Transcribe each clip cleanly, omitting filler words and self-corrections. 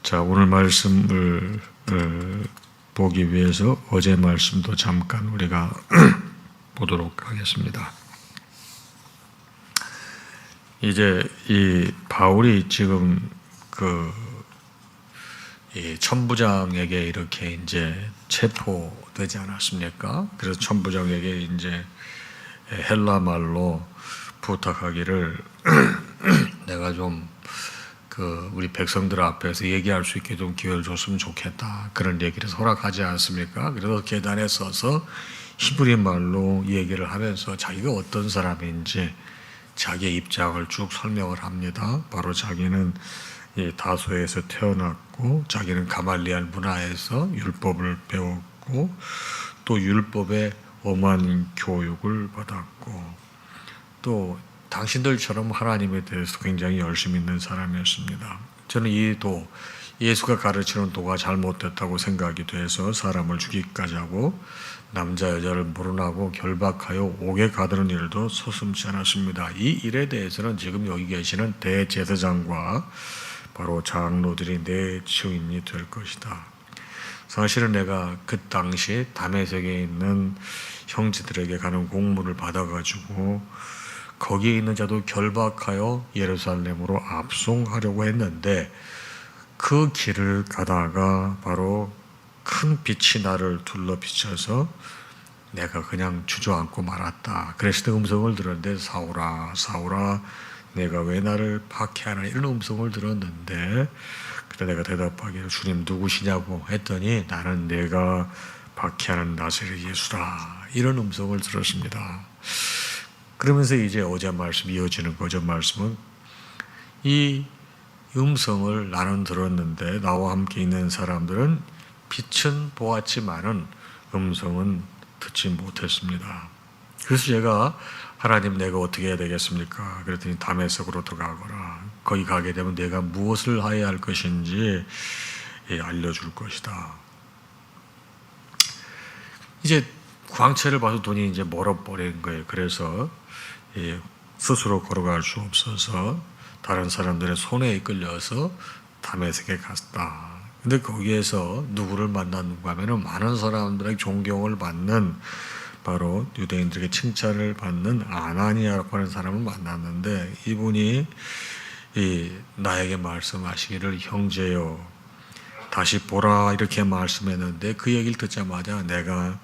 자, 오늘 말씀을 보기 위해서 어제 말씀도 잠깐 우리가 보도록 하겠습니다. 이제 이 바울이 지금 이 천부장에게 이렇게 이제 체포되지 않았습니까? 그래서 천부장에게 이제 헬라 말로 부탁하기를 내가 좀 우리 백성들 앞에서 얘기할 수 있게 좀 기회를 줬으면 좋겠다. 그런 얘기를 허락하지 않습니까? 그래서 계단에 서서 히브리 말로 얘기를 하면서 자기가 어떤 사람인지 자기의 입장을 쭉 설명을 합니다. 바로 자기는 이 다소에서 태어났고 자기는 가말리알 문화에서 율법을 배웠고 또 율법의 엄한 교육을 받았고 또 당신들처럼 하나님에 대해서 굉장히 열심히 있는 사람이었습니다. 저는 이 도, 예수가 가르치는 도가 잘못됐다고 생각이 돼서 사람을 죽이기까지 하고 남자 여자를 물어나고 결박하여 옥에 가두는 일도 서슴지 않았습니다. 이 일에 대해서는 지금 여기 계시는 대제사장과 바로 장로들이 내 증인이 될 것이다. 사실은 내가 그 당시 다메섹에 있는 형제들에게 가는 공문을 받아가지고 거기에 있는 자도 결박하여 예루살렘으로 압송하려고 했는데 그 길을 가다가 바로 큰 빛이 나를 둘러 비춰서 내가 그냥 주저앉고 말았다. 그래서 그 음성을 들었는데 사울아 사울아 내가 왜 나를 박해하나 이런 음성을 들었는데 그때 내가 대답하기를 주님 누구시냐고 했더니 나는 내가 박해하는 나사렛 예수라 이런 음성을 들었습니다. 그러면서 이제 어제 말씀 이어지는 거죠. 말씀은 이 음성을 나는 들었는데 나와 함께 있는 사람들은 빛은 보았지만은 음성은 듣지 못했습니다. 그래서 제가 하나님 내가 어떻게 해야 되겠습니까? 그랬더니 다메섹으로 들어가거라. 거기 가게 되면 내가 무엇을 해야 할 것인지 알려줄 것이다. 이제 광채를 봐서 돈이 이제 멀어버린 거예요. 그래서 스스로 걸어갈 수 없어서 다른 사람들의 손에 이끌려서 다메섹에 갔다. 근데 거기에서 누구를 만났는가 하면은 많은 사람들에게 존경을 받는 바로 유대인들에게 칭찬을 받는 아나니아라고 하는 사람을 만났는데 이분이 나에게 말씀하시기를 형제여 다시 보라 이렇게 말씀했는데 그 얘기를 듣자마자 내가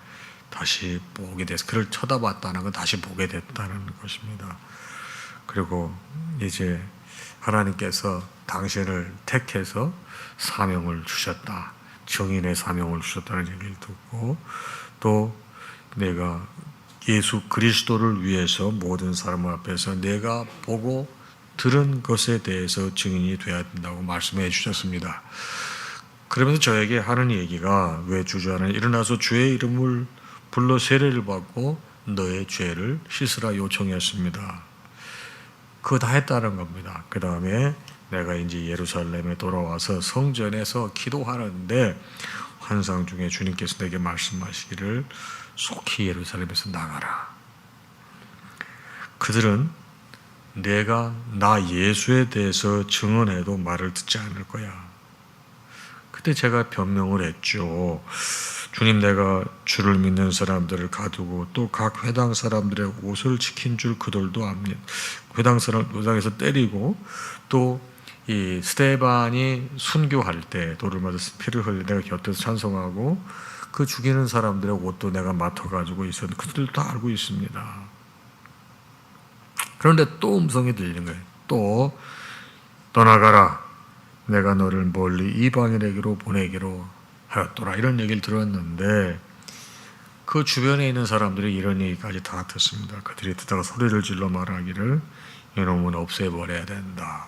다시 보게 됐어. 그를 쳐다봤다는 건 다시 보게 됐다는 것입니다. 그리고 이제 하나님께서 당신을 택해서 사명을 주셨다. 증인의 사명을 주셨다는 얘기를 듣고 또 내가 예수 그리스도를 위해서 모든 사람 앞에서 내가 보고 들은 것에 대해서 증인이 되어야 된다고 말씀해 주셨습니다. 그러면서 저에게 하는 얘기가 왜 주저하냐 일어나서 주의 이름을 불러 세례를 받고 너의 죄를 씻으라 요청했습니다. 그거 다 했다는 겁니다. 그 다음에 내가 이제 예루살렘에 돌아와서 성전에서 기도하는데 환상 중에 주님께서 내게 말씀하시기를 속히 예루살렘에서 나가라. 그들은 내가 나 예수에 대해서 증언해도 말을 듣지 않을 거야. 그때 제가 변명을 했죠. 주님 내가 주를 믿는 사람들을 가두고 또 각 회당 사람들의 옷을 지킨 줄 그들도 압니다. 회당에서 때리고 또 이 스데반이 순교할 때 돌을 맞아서 피를 흘려 내가 곁에서 찬송하고 그 죽이는 사람들의 옷도 내가 맡아가지고 있었는데 그들도 다 알고 있습니다. 그런데 또 음성이 들리는 거예요. 또 떠나가라. 내가 너를 멀리 이방인에게로 보내기로 하였더라. 이런 얘기를 들었는데 그 주변에 있는 사람들이 이런 얘기까지 다 듣습니다. 그들이 듣다가 소리를 질러 말하기를 이놈은 없애버려야 된다.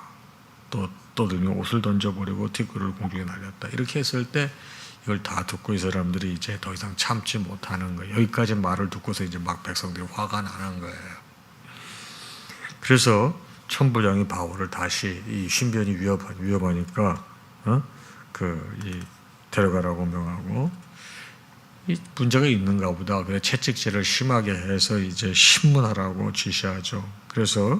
또 떠들며 옷을 던져버리고 티끌을 공중에 날렸다. 이렇게 했을 때 이걸 다 듣고 이 사람들이 이제 더 이상 참지 못하는 거예요. 여기까지 말을 듣고서 이제 막 백성들이 화가 나는 거예요. 그래서 천부장이 바울을 다시 이 신변이 위협하니까 데려가라고 명하고 이 문제가 있는가 보다. 그래 채찍질을 심하게 해서 이제 신문하라고 지시하죠. 그래서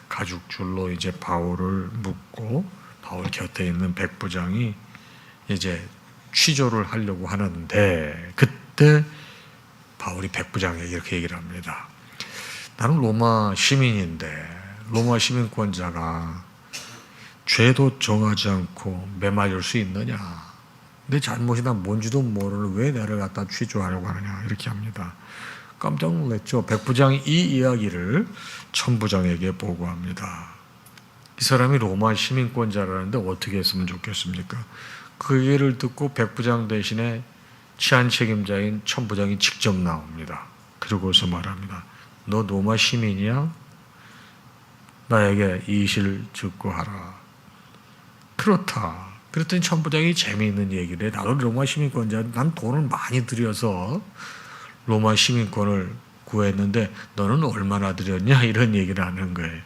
가죽줄로 이제 바울을 묶고 바울 곁에 있는 백부장이 이제 취조를 하려고 하는데 그때 바울이 백부장에게 이렇게 얘기를 합니다. 나는 로마 시민인데 로마 시민권자가 죄도 정하지 않고 매맞을 수 있느냐? 내 잘못이나 뭔지도 모르는 왜 나를 갖다 취조하려고 하느냐? 이렇게 합니다. 깜짝 놀랐죠. 백부장이 이 이야기를 천부장에게 보고합니다. 이 사람이 로마 시민권자라는데 어떻게 했으면 좋겠습니까? 그 얘기를 듣고 백부장 대신에 치안 책임자인 천부장이 직접 나옵니다. 그러고서 말합니다. 너 로마 시민이야? 나에게 이실 즉고하라. 그렇다. 그랬더니 천부장이 재미있는 얘기를 해. 나도 로마 시민권자, 난 돈을 많이 들여서 로마 시민권을 구했는데 너는 얼마나 들였냐? 이런 얘기를 하는 거예요.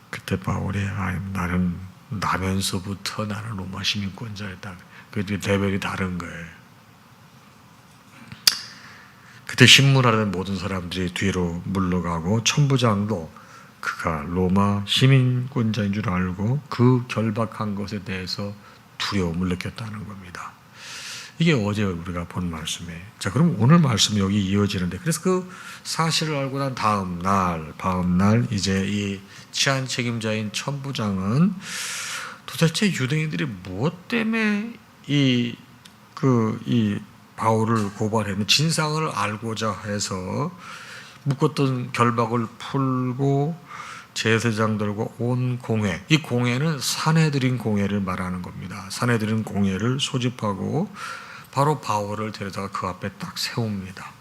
그때 바울이 나는 나면서부터 나는 로마 시민권자였다. 그 레벨이 다른 거예요. 그때 신문하는 모든 사람들이 뒤로 물러가고 천부장도 그가 로마 시민권자인 줄 알고 그 결박한 것에 대해서 두려움을 느꼈다는 겁니다. 이게 어제 우리가 본 말씀이에요. 자, 그럼 오늘 말씀이 여기 이어지는데, 그래서 그 사실을 알고 난 다음 날 이제 이 치안 책임자인 천부장은 도대체 유대인들이 무엇 때문에 이 바울을 고발했는 진상을 알고자 해서 묶었던 결박을 풀고 제사장들과 온 공회, 이 공회는 산헤드린 공회를 말하는 겁니다. 산헤드린 공회를 소집하고 바로 바울을 데려다가 그 앞에 딱 세웁니다.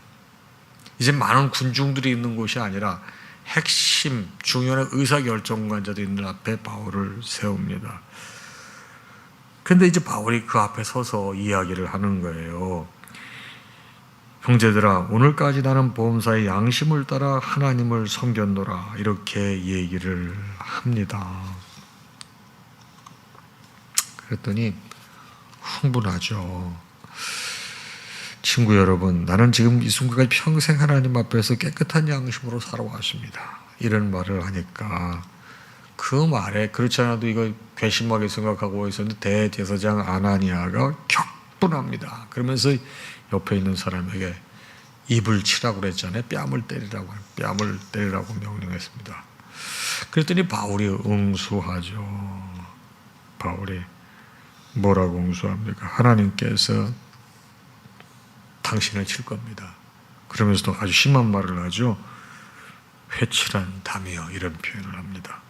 이제 많은 군중들이 있는 곳이 아니라 핵심 중요한 의사결정관자도 있는 앞에 바울을 세웁니다. 근데 이제 바울이 그 앞에 서서 이야기를 하는 거예요. 형제들아, 오늘까지 나는 보험사의 양심을 따라 하나님을 섬겼노라. 이렇게 얘기를 합니다. 그랬더니 흥분하죠. 친구 여러분, 나는 지금 이 순간까지 평생 하나님 앞에서 깨끗한 양심으로 살아왔습니다. 이런 말을 하니까 그 말에 그렇지 않아도 이거 괘씸하게 생각하고 있었는데 대제사장 아나니아가 격분합니다. 그러면서 옆에 있는 사람에게 입을 치라고 그랬잖아요. 뺨을 때리라고 명령했습니다. 그랬더니 바울이 응수하죠. 바울이 뭐라고 응수합니까? 하나님께서 당신을 칠 겁니다. 그러면서도 아주 심한 말을 하죠. 회칠한 담이여, 이런 표현을 합니다.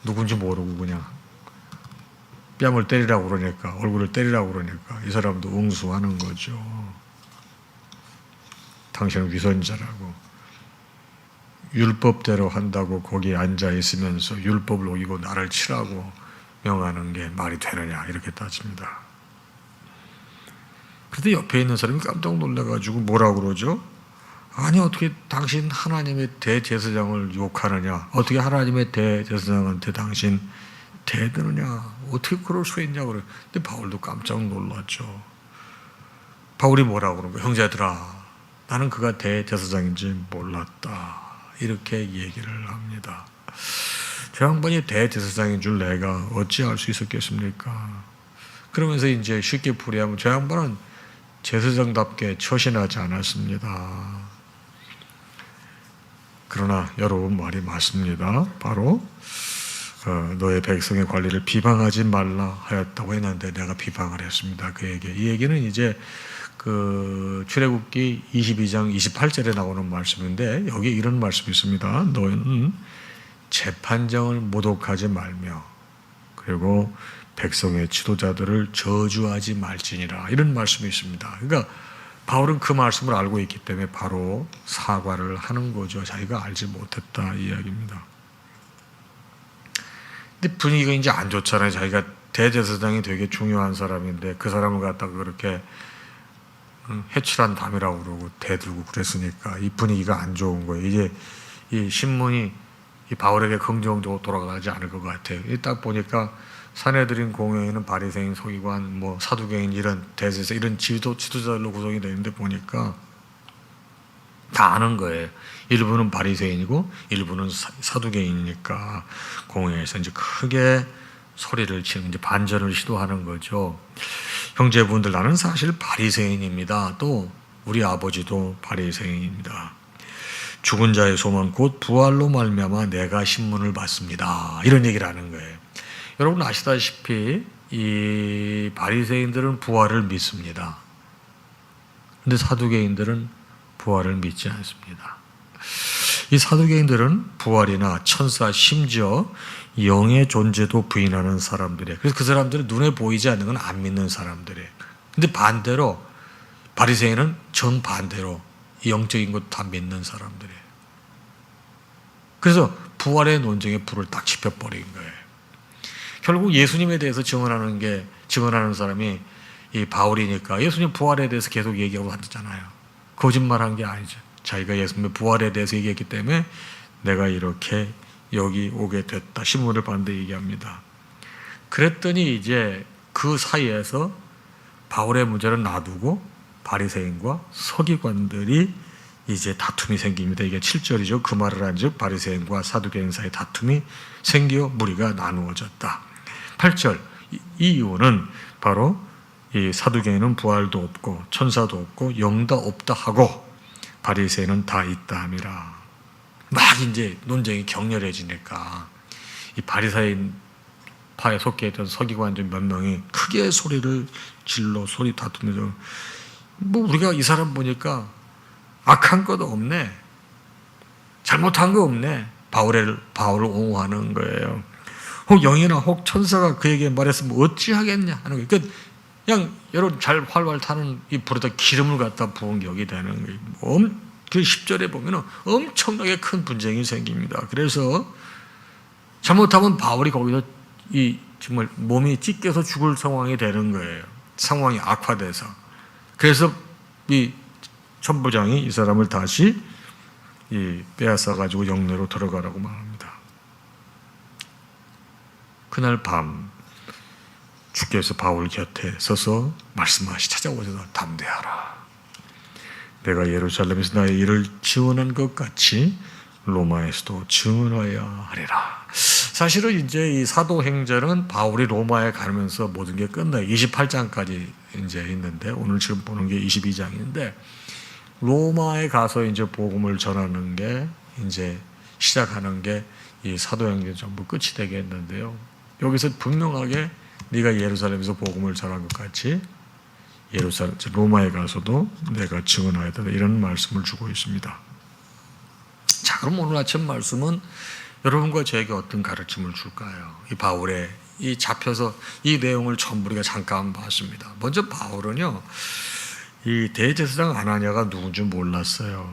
누군지 모르고 그냥 뺨을 때리라고 그러니까, 얼굴을 때리라고 그러니까 이 사람도 응수하는 거죠. 당신은 위선자라고, 율법대로 한다고 거기에 앉아 있으면서 율법을 어기고 나를 치라고 명하는 게 말이 되느냐, 이렇게 따집니다. 그때 옆에 있는 사람이 깜짝 놀라가지고 뭐라고 그러죠? 아니, 어떻게 당신 하나님의 대제사장을 욕하느냐? 어떻게 하나님의 대제사장한테 당신 대드느냐? 어떻게 그럴 수 있냐고 그래요. 근데 바울도 깜짝 놀랐죠. 바울이 뭐라고 그런 거예요? 형제들아, 나는 그가 대제사장인지 몰랐다. 이렇게 얘기를 합니다. 저 양반이 대제사장인 줄 내가 어찌 알 수 있었겠습니까? 그러면서 이제 쉽게 풀이하면 저 양반은 제사장답게 처신하지 않았습니다. 그러나 여러분 말이 맞습니다. 바로 너의 백성의 관리를 비방하지 말라 하였다고 했는데 내가 비방을 했습니다. 그에게. 이 얘기는 이제 그 출애굽기 22장 28절에 나오는 말씀인데 여기 이런 말씀이 있습니다. 너는 재판장을 모독하지 말며 그리고 백성의 지도자들을 저주하지 말지니라, 이런 말씀이 있습니다. 그러니까 바울은 그 말씀을 알고 있기 때문에 바로 사과를 하는 거죠. 자기가 알지 못했다 이 이야기입니다. 근데 분위기가 이제 안 좋잖아요. 자기가 대제사장이 되게 중요한 사람인데 그 사람을 갖다가 그렇게 해칠한 담이라고 그러고 대들고 그랬으니까 이 분위기가 안 좋은 거예요. 이제 이 신문이 이 바울에게 긍정적으로 돌아가지 않을 것 같아요. 딱 보니까 산헤드린 공회에는 바리새인, 서기관, 뭐 사두개인 이런 대제사 이런 지도자들로 구성이 되어 있는데 보니까 다 아는 거예요. 일부는 바리새인이고 일부는 사두개인이니까 공회에서 이제 크게 소리를 치는 이제 반전을 시도하는 거죠. 형제분들, 나는 사실 바리새인입니다. 또 우리 아버지도 바리새인입니다. 죽은 자의 소망 곧 부활로 말미암아 내가 신문을 받습니다. 이런 얘기를 하는 거예요. 여러분 아시다시피 이 바리새인들은 부활을 믿습니다. 근데 사두개인들은 부활을 믿지 않습니다. 이 사두개인들은 부활이나 천사, 심지어 영의 존재도 부인하는 사람들이에요. 그래서 그 사람들은 눈에 보이지 않는 건 안 믿는 사람들이에요. 근데 반대로 바리새인은 정반대로 영적인 것 다 믿는 사람들이에요. 그래서 부활의 논쟁에 불을 딱 지펴버린 거예요. 결국 예수님에 대해서 증언하는 사람이 이 바울이니까 예수님 부활에 대해서 계속 얘기하고 하잖아요. 거짓말한 게 아니죠. 자기가 예수님의 부활에 대해서 얘기했기 때문에 내가 이렇게 여기 오게 됐다. 신문을 받는데 얘기합니다. 그랬더니 이제 그 사이에서 바울의 문제를 놔두고 바리새인과 서기관들이 이제 다툼이 생깁니다. 이게 7절이죠. 그 말을 한즉 바리새인과 사두개인 사이 다툼이 생겨 무리가 나누어졌다. 8절, 이 이유는 바로 이 사두개인은 부활도 없고 천사도 없고 영도 없다 하고 바리새인은 다 있다 함이라. 막 이제 논쟁이 격렬해지니까 이 바리새인 파에 속해 있던 서기관 중 몇 명이 크게 소리를 질러 소리 다투면서 뭐 우리가 이 사람 보니까 악한 것 없네, 잘못한 거 없네, 바울을 옹호하는 거예요. 혹 영이나 혹 천사가 그에게 말했으면 어찌하겠냐 하는 거예요. 그러니까 그냥 여러분 잘 활활 타는 이 불에다 기름을 갖다 부은 격이 되는 거예요. 그 10절에 보면 엄청나게 큰 분쟁이 생깁니다. 그래서 잘못하면 바울이 거기서 정말 몸이 찢겨서 죽을 상황이 되는 거예요. 상황이 악화돼서. 그래서 이 천부장이 이 사람을 다시 빼앗아 가지고 영내로 들어가라고 말합니다. 그날 밤 주께서 바울 곁에 서서 말씀하시 찾아오셔서 담대하라. 내가 예루살렘에서 나의 일을 증언한 것 같이 로마에서도 증언하여야 하리라. 사실은 이제 이 사도행전은 바울이 로마에 가면서 모든 게 끝나요. 28장까지 이제 있는데 오늘 지금 보는 게 22장인데 로마에 가서 이제 복음을 전하는 게 이제 시작하는 게 이 사도행전 전부 끝이 되겠는데요. 여기서 분명하게 네가 예루살렘에서 복음을 전한 것 같이 로마에 가서도 내가 증언하여야 된다. 이런 말씀을 주고 있습니다. 자, 그럼 오늘 아침 말씀은 여러분과 저에게 어떤 가르침을 줄까요? 이 바울의 이 잡혀서 이 내용을 전부 우리가 잠깐 봤습니다. 먼저 바울은요, 이 대제사장 아나니아가 누군지 몰랐어요.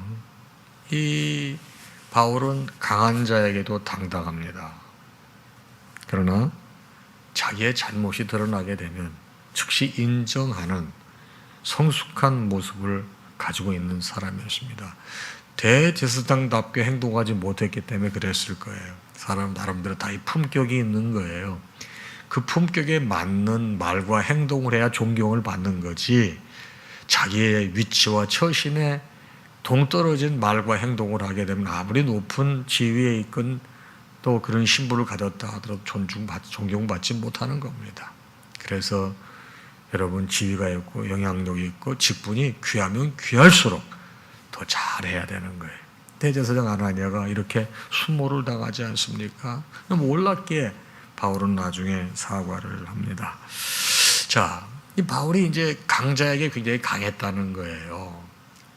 이 바울은 강한 자에게도 당당합니다. 그러나 자기의 잘못이 드러나게 되면 즉시 인정하는 성숙한 모습을 가지고 있는 사람이었습니다. 대제사장답게 행동하지 못했기 때문에 그랬을 거예요. 사람 나름대로 다 이 품격이 있는 거예요. 그 품격에 맞는 말과 행동을 해야 존경을 받는 거지, 자기의 위치와 처신에 동떨어진 말과 행동을 하게 되면 아무리 높은 지위에 있건 또 그런 신분을 가졌다 하더라도 존경받지 못하는 겁니다. 그래서 여러분 지위가 있고 영향력이 있고 직분이 귀하면 귀할수록 더 잘해야 되는 거예요. 대제사장 아나니아가 이렇게 수모를 당하지 않습니까? 몰랐기에 바울은 나중에 사과를 합니다. 자, 이 바울이 이제 강자에게 굉장히 강했다는 거예요.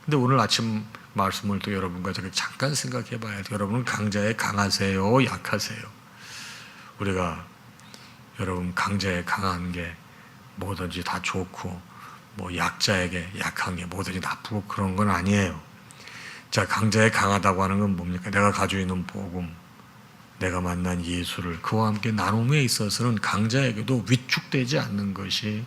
근데 오늘 아침 말씀을 또 여러분과 저렇게 잠깐 생각해 봐야 돼요. 여러분은 강자에 강하세요? 약하세요? 우리가 여러분 강자에 강한 게 뭐든지 다 좋고 뭐 약자에게 약한 게 뭐든지 나쁘고 그런 건 아니에요. 자, 강자에 강하다고 하는 건 뭡니까? 내가 가지고 있는 복음, 내가 만난 예수를 그와 함께 나눔에 있어서는 강자에게도 위축되지 않는 것이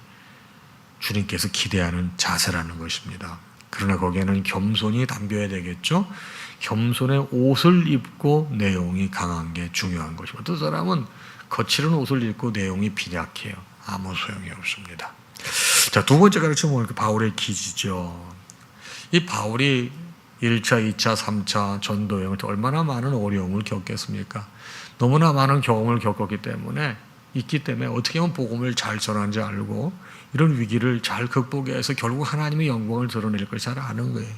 주님께서 기대하는 자세라는 것입니다. 그러나 거기에는 겸손이 담겨야 되겠죠. 겸손의 옷을 입고 내용이 강한 게 중요한 것이고, 어떤 사람은 거칠은 옷을 입고 내용이 빈약해요. 아무 소용이 없습니다. 자, 두 번째 가르침은 보니까 바울의 기지죠. 이 바울이 1차, 2차, 3차 전도 여행을 때 얼마나 많은 어려움을 겪겠습니까? 너무나 많은 경험을 겪었기 때문에 있기 때문에 어떻게 하면 복음을 잘 전하는지 알고 이런 위기를 잘 극복해서 결국 하나님의 영광을 드러낼 걸 잘 아는 거예요.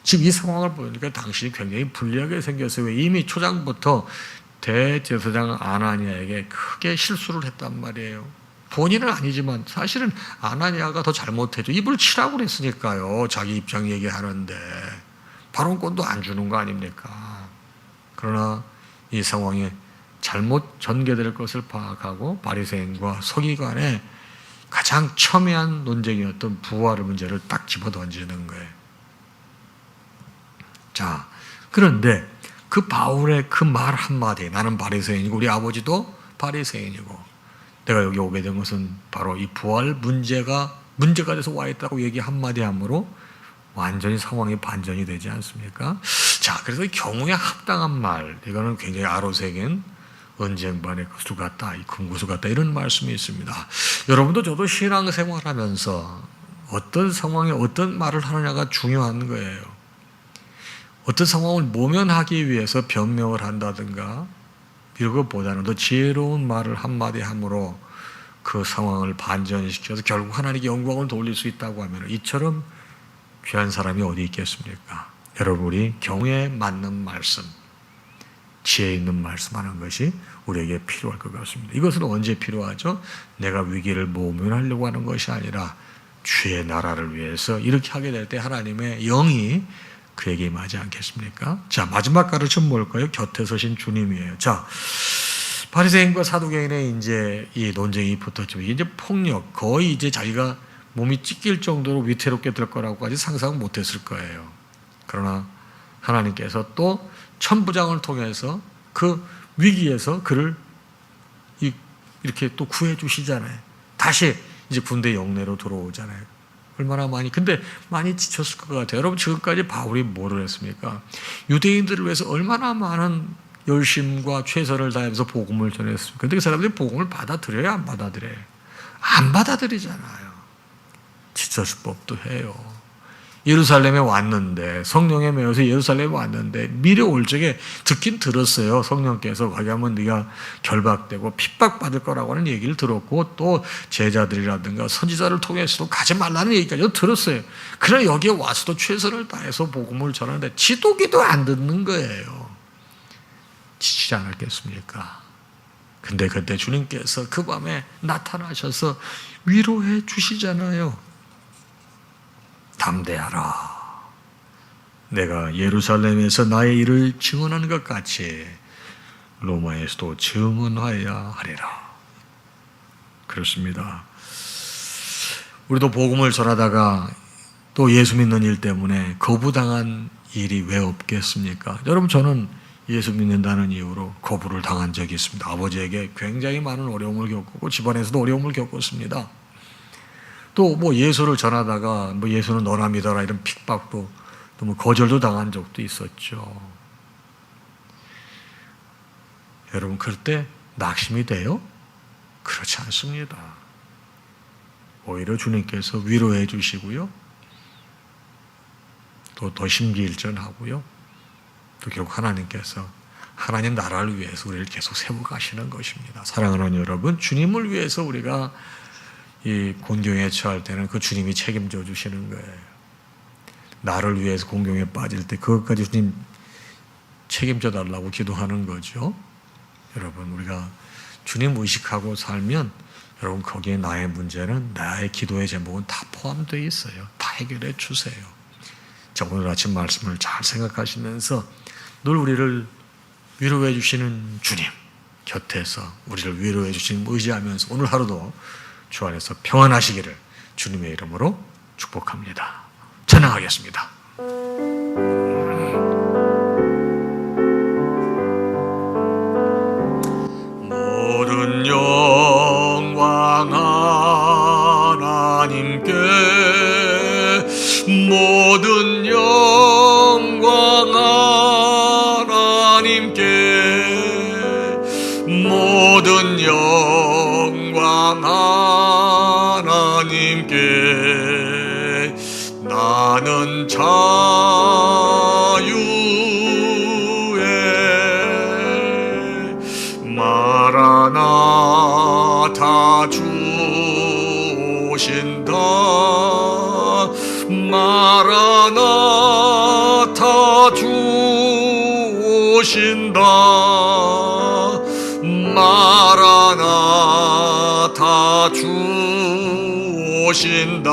지금 이 상황을 보니까 당신이 굉장히 불리하게 생겼어요. 이미 초장부터 대제사장 아나니아에게 크게 실수를 했단 말이에요. 본인은 아니지만 사실은 아나니아가 더 잘못했죠. 입을 치라고 그랬으니까요. 자기 입장 얘기하는데 발언권도 안 주는 거 아닙니까? 그러나 이 상황에 잘못 전개될 것을 파악하고 바리새인과 서기관의 가장 첨예한 논쟁이었던 부활의 문제를 딱 집어던지는 거예요. 자, 그런데 그 바울의 그 말 한마디, 나는 바리새인이고 우리 아버지도 바리새인이고 내가 여기 오게 된 것은 바로 이 부활 문제가 돼서 와 있다고 얘기 한마디 함으로 완전히 상황이 반전이 되지 않습니까? 자, 그래서 경우에 합당한 말, 이거는 굉장히 아로새긴 언쟁반의 구수 같다, 이 금구수 같다, 이런 말씀이 있습니다. 여러분도 저도 신앙생활하면서 어떤 상황에 어떤 말을 하느냐가 중요한 거예요. 어떤 상황을 모면하기 위해서 변명을 한다든가 이런 것보다는 더 지혜로운 말을 한마디 함으로 그 상황을 반전시켜서 결국 하나님께 영광을 돌릴 수 있다고 하면 이처럼 귀한 사람이 어디 있겠습니까? 여러분, 우리 경우에 맞는 말씀, 지혜 있는 말씀하는 것이 우리에게 필요할 것 같습니다. 이것은 언제 필요하죠? 내가 위기를 모면하려고 하는 것이 아니라 주의 나라를 위해서 이렇게 하게 될 때 하나님의 영이 그에게 임하지 않겠습니까? 자, 마지막 가르침은 뭘까요? 곁에 서신 주님이에요. 자, 바리새인과 사두개인의 이제 이 논쟁이 붙었죠. 이게 이제 폭력, 거의 이제 자기가 몸이 찢길 정도로 위태롭게 될 거라고까지 상상 못했을 거예요. 그러나 하나님께서 또 천부장을 통해서 그 위기에서 그를 이렇게 또 구해 주시잖아요. 다시 이제 군대 영내로 들어오잖아요. 얼마나 근데 많이 지쳤을 것 같아요. 여러분, 지금까지 바울이 뭐를 했습니까? 유대인들을 위해서 얼마나 많은 열심과 최선을 다하면서 복음을 전했습니까? 근데 그 사람들이 복음을 받아들여야 안 받아들여요? 안 받아들이잖아요. 지쳤을 법도 해요. 예루살렘에 왔는데, 성령에 매여서 예루살렘에 왔는데 미래 올 적에 듣긴 들었어요. 성령께서 거기 가면 네가 결박되고 핍박받을 거라고 하는 얘기를 들었고, 또 제자들이라든가 선지자를 통해서도 가지 말라는 얘기까지도 들었어요. 그러나 여기에 와서도 최선을 다해서 복음을 전하는데 지도기도 안 듣는 거예요. 지치지 않았겠습니까? 근데 그때 주님께서 그 밤에 나타나셔서 위로해 주시잖아요. 담대하라. 내가 예루살렘에서 나의 일을 증언하는 것 같이 로마에서도 증언하여야 하리라. 그렇습니다. 우리도 복음을 전하다가 또 예수 믿는 일 때문에 거부당한 일이 왜 없겠습니까? 여러분, 저는 예수 믿는다는 이유로 거부를 당한 적이 있습니다. 아버지에게 굉장히 많은 어려움을 겪었고 집안에서도 어려움을 겪었습니다. 또 예수를 전하다가 예수는 너나 믿어라 이런 핍박도 또 거절도 당한 적도 있었죠. 여러분, 그럴 때 낙심이 돼요? 그렇지 않습니다. 오히려 주님께서 위로해 주시고요. 또 더 심기일전하고요. 또 결국 하나님께서 하나님 나라를 위해서 우리를 계속 세워가시는 것입니다. 사랑하는 여러분, 주님을 위해서 우리가 이 곤경에 처할 때는 그 주님이 책임져 주시는 거예요. 나를 위해서 공경에 빠질 때 그것까지 주님 책임져 달라고 기도하는 거죠. 여러분, 우리가 주님 의식하고 살면 여러분, 거기에 나의 문제는, 나의 기도의 제목은 다 포함되어 있어요. 다 해결해 주세요. 자, 오늘 아침 말씀을 잘 생각하시면서 늘 우리를 위로해 주시는 주님 곁에서 우리를 위로해 주시는 의지하면서 오늘 하루도 주 안에서 평안하시기를 주님의 이름으로 축복합니다. 찬양하겠습니다. 모든 영광 하나님께, 모든 영광 하나님께, 모든 영광 하나님께. 나는 자유에 말하나 주신다. 마라나타 주신다. 마라나타 주신다.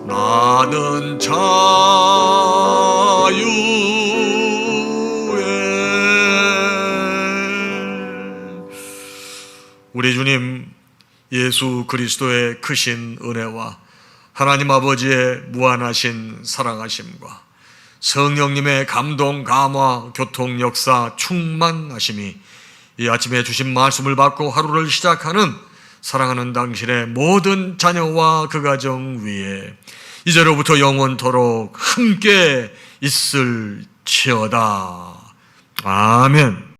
나는 자유해. 우리 주님 예수 그리스도의 크신 은혜와 하나님 아버지의 무한하신 사랑하심과 성령님의 감동, 감화, 교통, 역사, 충만하심이 이 아침에 주신 말씀을 받고 하루를 시작하는 사랑하는 당신의 모든 자녀와 그 가정 위에 이제로부터 영원토록 함께 있을지어다. 아멘.